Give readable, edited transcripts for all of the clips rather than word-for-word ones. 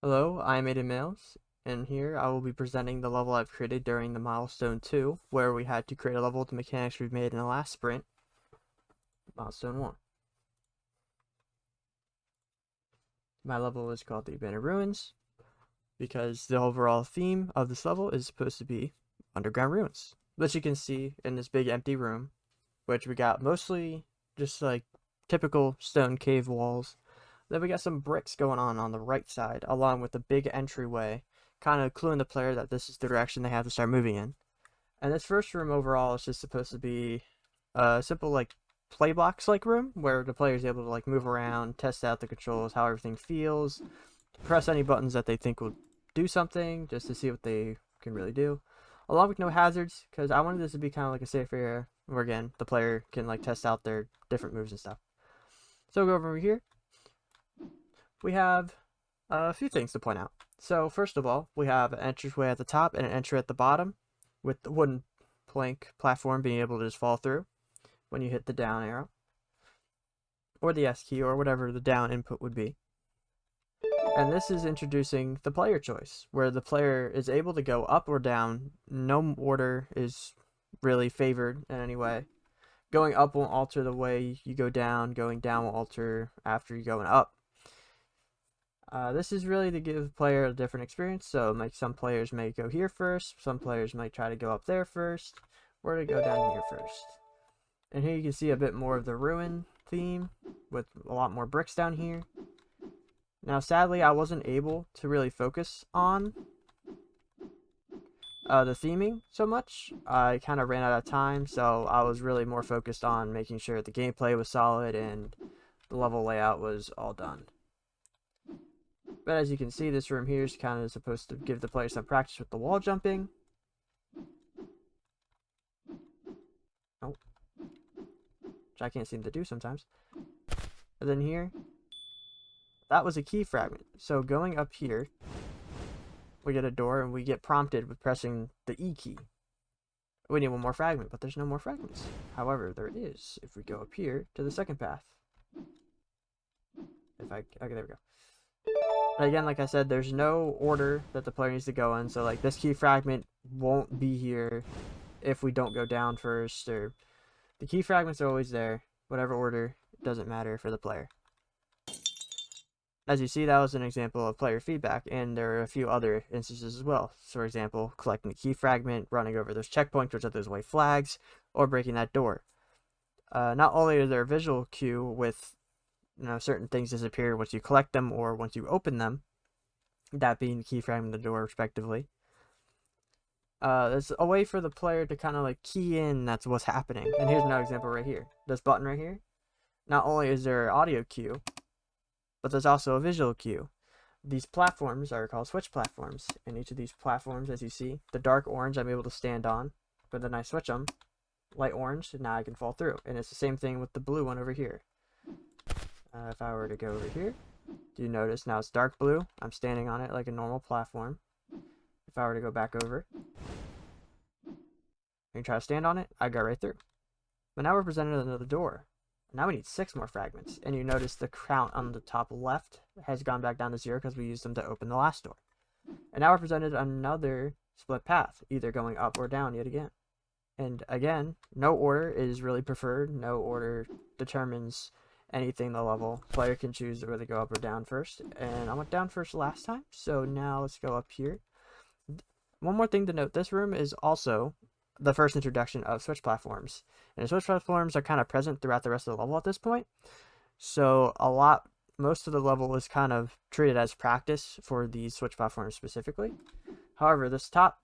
Hello, I'm Aiden Mails, and here I will be presenting the level I've created during the Milestone 2, where we had to create a level with the mechanics we've made in the last sprint, Milestone 1. My level is called the Abandoned Ruins, because the overall theme of this level is supposed to be underground ruins, which you can see in this big empty room, which we got mostly just like typical stone cave walls. Then we got some bricks going on the right side, along with a big entryway, kind of cluing the player that this is the direction they have to start moving in. And this first room overall is just supposed to be a simple like play box like room where the player is able to like move around, test out the controls, how everything feels, press any buttons that they think will do something just to see what they can really do. Along with no hazards, because I wanted this to be kind of like a safe area where again the player can like test out their different moves and stuff. So we'll go over here. We have a few things to point out. So first of all, we have an entryway at the top and an entry at the bottom, with the wooden plank platform being able to just fall through when you hit the down arrow, or the S key, or whatever the down input would be. And this is introducing the player choice, where the player is able to go up or down. No order is really favored in any way. Going up won't alter the way you go down. Going down will alter after you going up. This is really to give the player a different experience. So like some players may go here first. Some players might try to go up there first. Or to go down here first. And here you can see a bit more of the ruin theme with a lot more bricks down here. Now, sadly, I wasn't able to really focus on the theming so much. I kind of ran out of time, so I was really more focused on making sure the gameplay was solid and the level layout was all done. But as you can see, this room here is kind of supposed to give the player some practice with the wall jumping. Oh, which I can't seem to do sometimes. And then here, that was a key fragment. So going up here, we get a door and we get prompted with pressing the E key. We need one more fragment, but there's no more fragments. However, there is if we go up here to the second path. Okay, there we go. And again, like I said, there's no order that the player needs to go in. So like this key fragment won't be here if we don't go down first, or the key fragments are always there. Whatever order, it doesn't matter for the player. As you see, that was an example of player feedback, and there are a few other instances as well. So, for example, collecting the key fragment, running over those checkpoints, which are those white flags, or breaking that door. Not only is there a visual cue with certain things disappear once you collect them or once you open them, that being the key fragment and the door respectively. There's a way for the player to kind of like key in that's what's happening. And here's another example right here. This button right here. Not only is there an audio cue, but there's also a visual cue. These platforms are called switch platforms. And each of these platforms, as you see, the dark orange I'm able to stand on, but then I switch them, light orange, and now I can fall through. And it's the same thing with the blue one over here. If I were to go over here, do you notice now it's dark blue? I'm standing on it like a normal platform. If I were to go back over and try to stand on it, I go right through. But now we're presented with another door. Now we need 6 more fragments. And you notice the count on the top left has gone back down to 0 because we used them to open the last door. And now we're presented another split path, either going up or down yet again. And again, no order is really preferred. No order determines anything in the level. Player can choose to really go up or down first. And I went down first last time, so now let's go up here. One more thing to note, this room is also the first introduction of switch platforms. And switch platforms are kind of present throughout the rest of the level at this point. So most of the level is kind of treated as practice for these switch platforms specifically. However, this top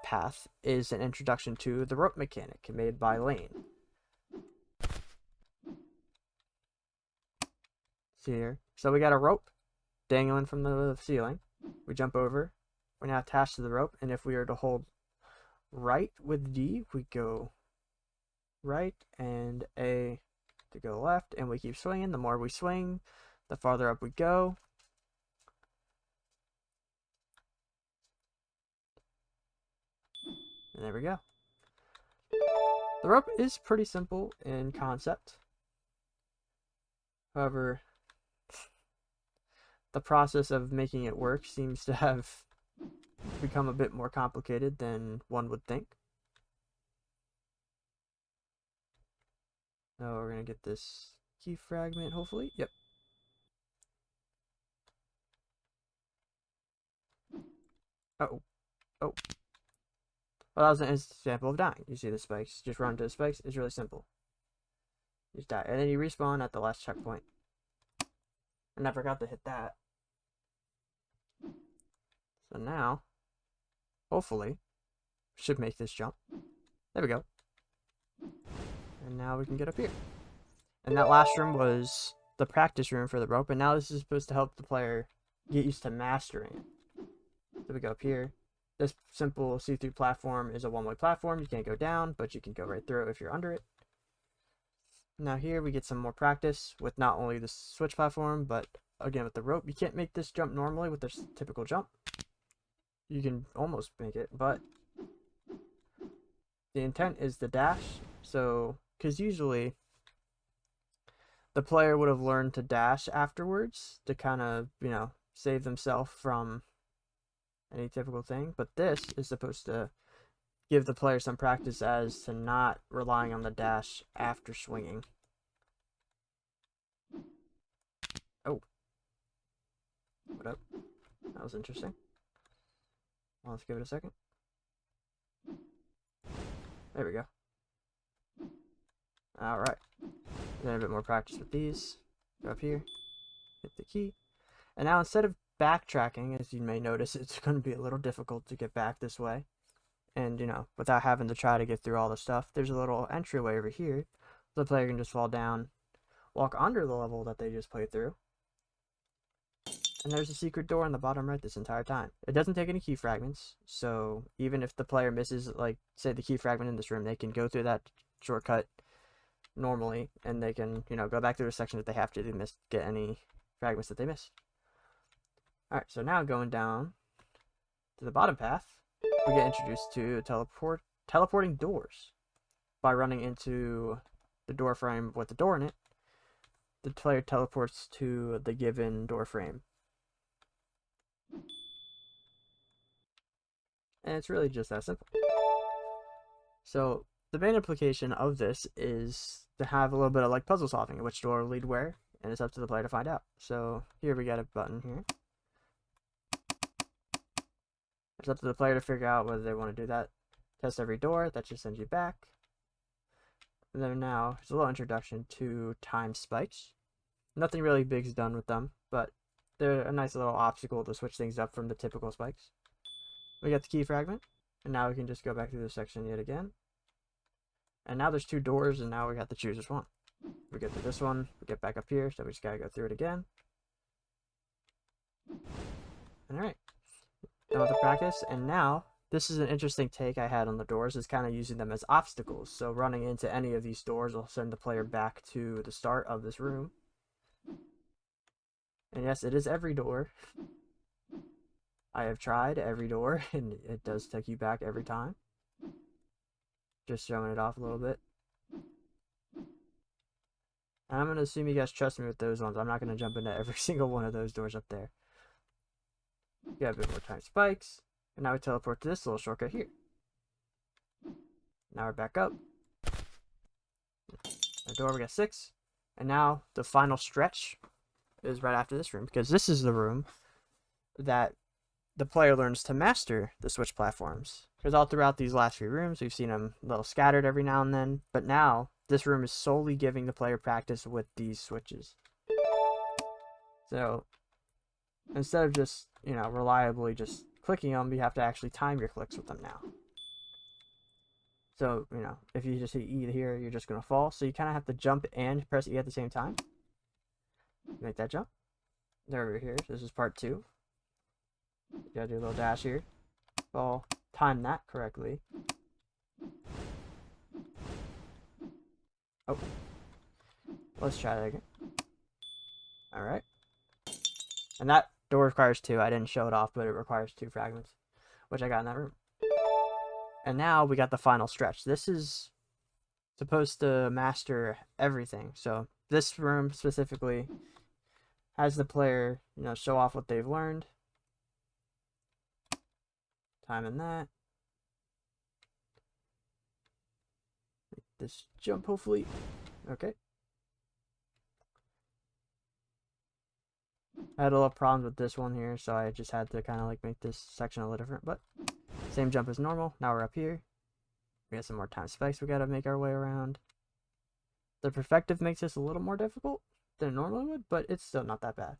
path is an introduction to the rope mechanic made by Lane. See here? So we got a rope dangling from the ceiling. We jump over. We're now attached to the rope, and if we are to hold right with D, we go right, and A to go left, and we keep swinging. The more we swing, the farther up we go. And there we go. The rope is pretty simple in concept. However, the process of making it work seems to have become a bit more complicated than one would think. So we're gonna get this key fragment, hopefully. Yep. Oh, oh. Well, that was an example of dying. You see the spikes. Just run into the spikes. It's really simple. You just die. And then you respawn at the last checkpoint. And I forgot to hit that. So now, hopefully, should make this jump. There we go. And now we can get up here. And that last room was the practice room for the rope. And now this is supposed to help the player get used to mastering it. So we go up here. This simple see-through platform is a one-way platform. You can't go down, but you can go right through it if you're under it. Now here we get some more practice with not only the switch platform, but again with the rope. You can't make this jump normally with this typical jump. You can almost make it, but the intent is the dash. So, because usually the player would have learned to dash afterwards to kind of, save themselves from any typical thing. But this is supposed to give the player some practice as to not relying on the dash after swinging. Oh. What up? That was interesting. Well, let's give it a second. There we go. Alright. Then a bit more practice with these. Go up here. Hit the key. And now instead of backtracking, as you may notice, it's going to be a little difficult to get back this way. And, without having to try to get through all the stuff, there's a little entryway over here. The player can just fall down, walk under the level that they just played through. And there's a secret door on the bottom right this entire time. It doesn't take any key fragments, so even if the player misses, like, say the key fragment in this room, they can go through that shortcut normally, and they can, go back through the section if they have to get any fragments that they missed. Alright, so now going down to the bottom path, we get introduced to teleporting doors. By running into the door frame with the door in it, the player teleports to the given door frame. And it's really just that simple. So the main implication of this is to have a little bit of like puzzle solving, which door will lead where, and it's up to the player to find out. So here we got a button here. It's up to the player to figure out whether they want to do that. Test every door, that just sends you back. And then now, it's a little introduction to time spikes. Nothing really big is done with them, but they're a nice little obstacle to switch things up from the typical spikes. We got the key fragment, and now we can just go back through this section yet again. And now there's two doors, and now we got to choose which one. We get to this one, we get back up here, so we just gotta go through it again. Alright. Done with the practice, and now this is an interesting take I had on the doors, is kind of using them as obstacles. So running into any of these doors will send the player back to the start of this room. And yes, it is every door. I have tried every door, and it does take you back every time. Just showing it off a little bit. And I'm going to assume you guys trust me with those ones. I'm not going to jump into every single one of those doors up there. Got a bit more time spikes. And now we teleport to this little shortcut here. Now we're back up. Our door, we got 6. And now the final stretch is right after this room, because this is the room that the player learns to master the switch platforms. Because all throughout these last few rooms, we've seen them a little scattered every now and then. But now, this room is solely giving the player practice with these switches. So, instead of just, reliably just clicking them, you have to actually time your clicks with them now. So, if you just hit E here, you're just going to fall. So you kind of have to jump and press E at the same time. Make that jump. There over here. This is part 2. You gotta do a little dash here. Fall. Time that correctly. Oh. Let's try that again. Alright. And that door requires 2. I didn't show it off, but it requires 2 fragments, which I got in that room. And now we got the final stretch. This is supposed to master everything. So this room specifically Has the player, show off what they've learned. Time in that. Make this jump, hopefully. Okay. I had a little problems with this one here, so I just had to kind of like make this section a little different, but same jump as normal. Now we're up here. We got some more time spikes we gotta make our way around. The perfective makes this a little more difficult than it normally would, but it's still not that bad.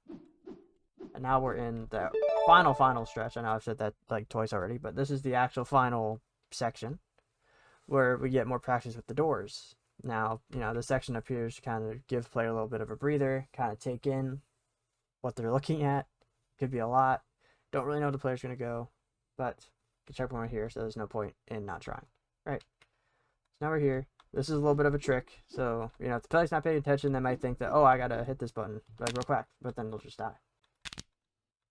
And now we're in the final stretch. I know I've said that like twice already, but this is the actual final section where we get more practice with the doors. Now, the section appears to kind of give player a little bit of a breather, kind of take in what they're looking at. Could be a lot. Don't really know where the player's going to go, but the checkpoint right here, so there's no point in not trying. Right. So now we're here. This is a little bit of a trick. So, if the player's not paying attention, they might think that, oh, I got to hit this button like real quick, but then they'll just die.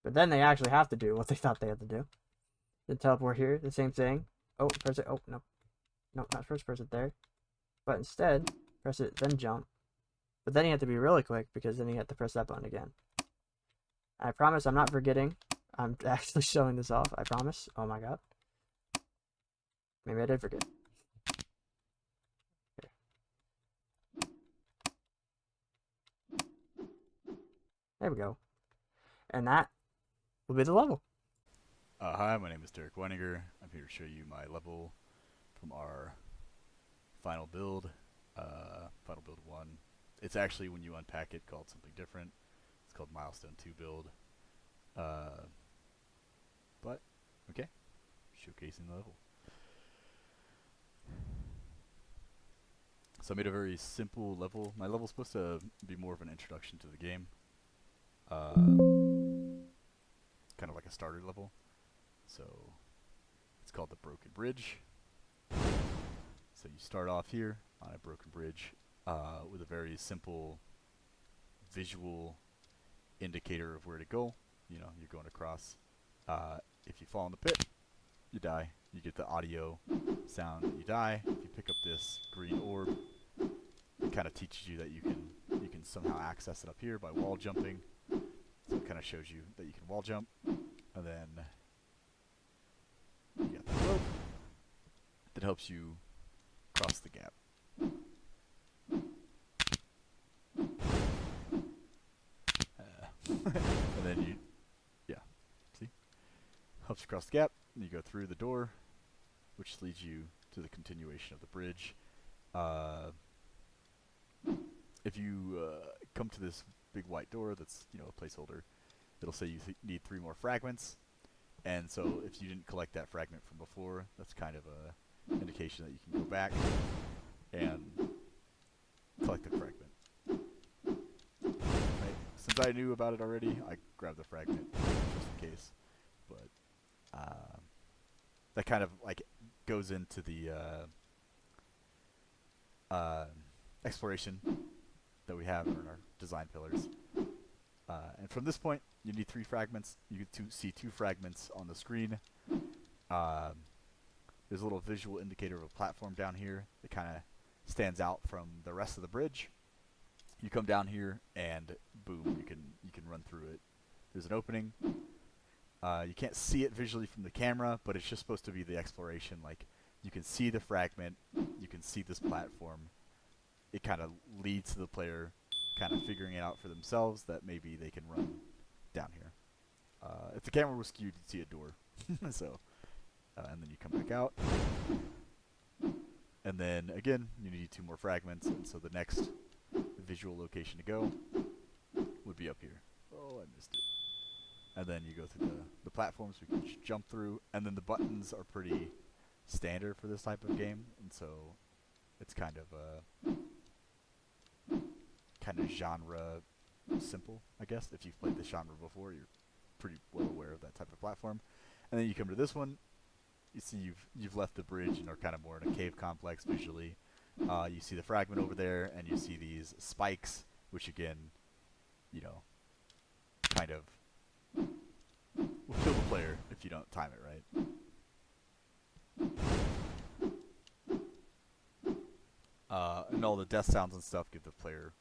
But then they actually have to do what they thought they had to do. Then teleport here, the same thing. Oh, press it. Oh, no. No, not first press it there. But instead, press it, then jump. But then you have to be really quick because then you have to press that button again. I promise I'm not forgetting. I'm actually showing this off. I promise. Oh my god. Maybe I did forget. Okay. There we go. And that will be the level. Hi, my name is Derek Weininger. I'm here to show you my level from our final build, final build 1. It's actually, when you unpack it, called something different. It's called Milestone 2 build. But, okay, showcasing the level. So I made a very simple level. My level's supposed to be more of an introduction to the game. Kind of like a starter level. So it's called the Broken Bridge. So you start off here on a broken bridge with a very simple visual indicator of where to go. You're going across. If you fall in the pit, you die. You get the audio sound that you die. If you pick up this green orb, it kind of teaches you that you can somehow access it up here by wall jumping. So it kind of shows you that you can wall jump, and then you got the rope that helps you cross the gap. And then helps you cross the gap, and you go through the door, which leads you to the continuation of the bridge. If you come to this big white door that's, a placeholder, it'll say you need 3 more fragments. And so if you didn't collect that fragment from before, that's kind of a indication that you can go back and collect the fragment. Right. Since I knew about it already, I grabbed the fragment just in case. But that kind of like goes into the exploration that we have in our design pillars. And from this point, you need 3 fragments. You get see 2 fragments on the screen. There's a little visual indicator of a platform down here that kind of stands out from the rest of the bridge. You come down here, and boom, you can run through it. There's an opening. You can't see it visually from the camera, but it's just supposed to be the exploration. Like, you can see the fragment, you can see this platform. It kind of leads to the player kind of figuring it out for themselves that maybe they can run down here. If the camera was skewed, you'd see a door. So, and then you come back out. And then, again, you need 2 more fragments, and so the next visual location to go would be up here. Oh, I missed it. And then you go through the platforms we can jump through, and then the buttons are pretty standard for this type of game, and so it's kind of genre simple, I guess. If you've played this genre before, you're pretty well aware of that type of platform. And then you come to this one. You see you've left the bridge and are kind of more in a cave complex visually. You see the fragment over there, and you see these spikes, which again, kind of will kill the player if you don't time it right. And all the death sounds and stuff give the player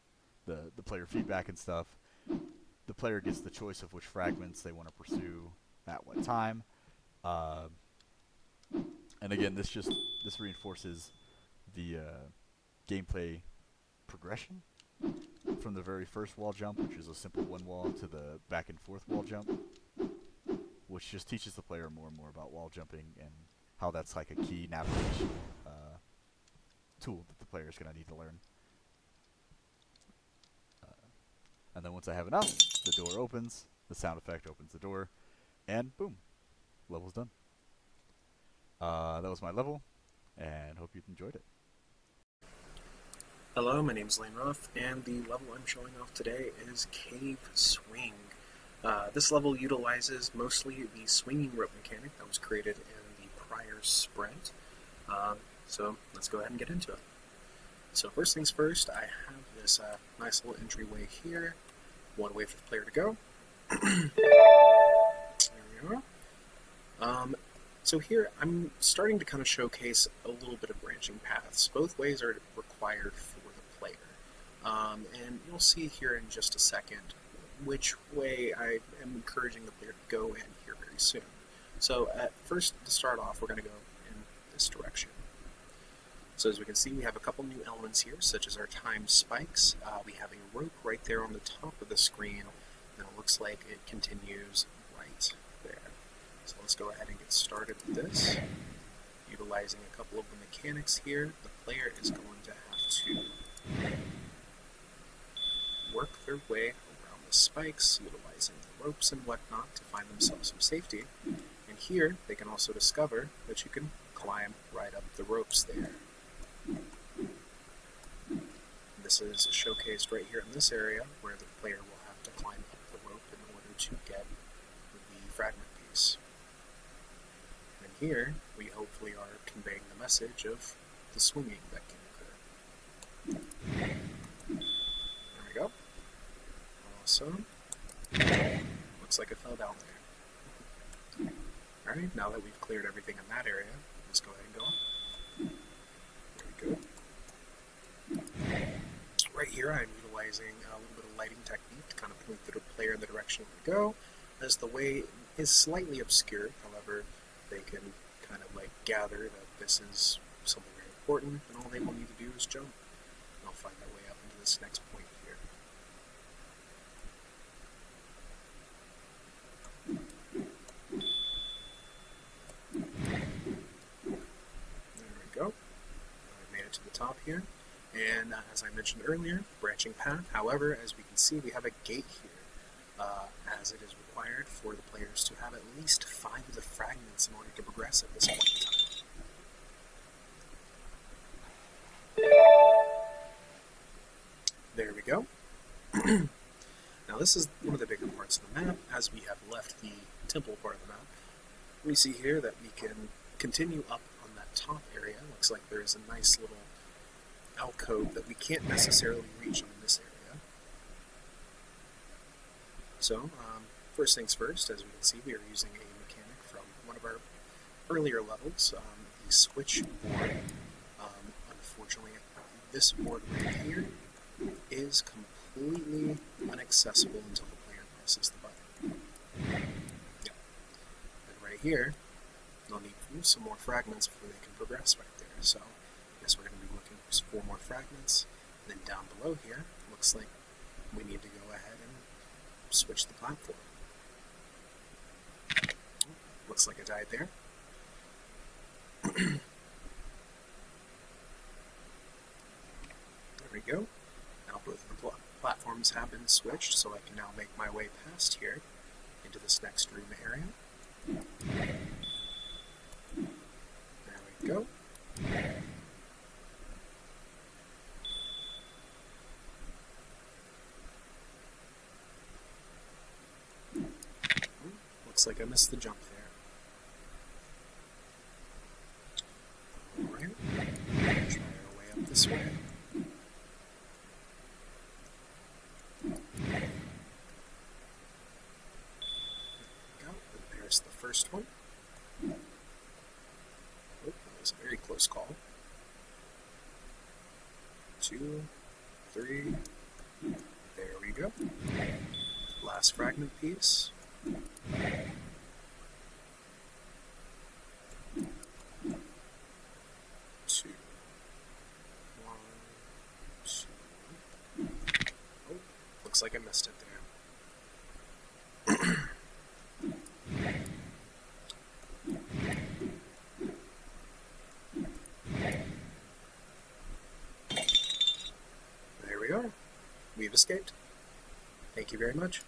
the player feedback and stuff. The player gets the choice of which fragments they want to pursue at what time. Uh, and again, this reinforces the gameplay progression from the very first wall jump, which is a simple one wall, to the back and forth wall jump, which just teaches the player more and more about wall jumping and how that's like a key navigation tool that the player is going to need to learn. And then once I have enough, the door opens, the sound effect opens the door, and boom, level's done. That was my level, and hope you enjoyed it. Hello, my name is Lane Roth, and the level I'm showing off today is Cave Swing. This level utilizes mostly the swinging rope mechanic that was created in the prior sprint. So let's go ahead and get into it. So first things first, I have this nice little entryway here. One way for the player to go. There we are. So here I'm starting to kind of showcase a little bit of branching paths. Both ways are required for the player. And you'll see here in just a second which way I am encouraging the player to go in here very soon. So at first, to start off, we're going to go in this direction. So as we can see, we have a couple new elements here, such as our time spikes. We have a rope right there on the top of the screen, and it looks like it continues right there. So let's go ahead and get started with this. Utilizing a couple of the mechanics here, the player is going to have to work their way around the spikes, utilizing the ropes and whatnot to find themselves some safety. And here, they can also discover that you can climb right up the ropes there. This is showcased right here in this area, where the player will have to climb up the rope in order to get the fragment piece. And here, we hopefully are conveying the message of the swinging that can occur. There we go. Awesome. Looks like it fell down there. Alright, now that we've cleared everything in that area, let's go ahead and go on. There we go. Right here, I'm utilizing a little bit of lighting technique to kind of point the player in the direction to go, as the way is slightly obscured. However, they can kind of like gather that this is something very important, and all they will need to do is jump. And I'll find their way up into this next point here. There we go. I made it to the top here. And as I mentioned earlier, branching path. However, as we can see, we have a gate here, as it is required for the players to have at least 5 of the fragments in order to progress at this point in time. There we go. Now this is one of the bigger parts of the map, as we have left the temple part of the map. We see here that we can continue up on that top area. Looks like there is a nice little alcove that we can't necessarily reach on this area. So, first things first, as we can see, we are using a mechanic from one of our earlier levels, the switch board. Unfortunately, this board right here is completely inaccessible until the player presses the button. Yep. And right here, they'll need some more fragments before they can progress right there. So, I guess we're going to be looking for 4 more fragments. And then down below here, looks like we need to go ahead and switch the platform. Looks like I died there. There we go. Now both of the platforms have been switched, so I can now make my way past here into this next room area. There we go. Looks like I missed the jump there. Alright, try our way up this way. Go. There's the first one. Oh, that was a very close call. 2, 3. There we go. Last fragment piece. Two. One, two. Oh, looks like I missed it there. There we are. We've escaped. Thank you very much.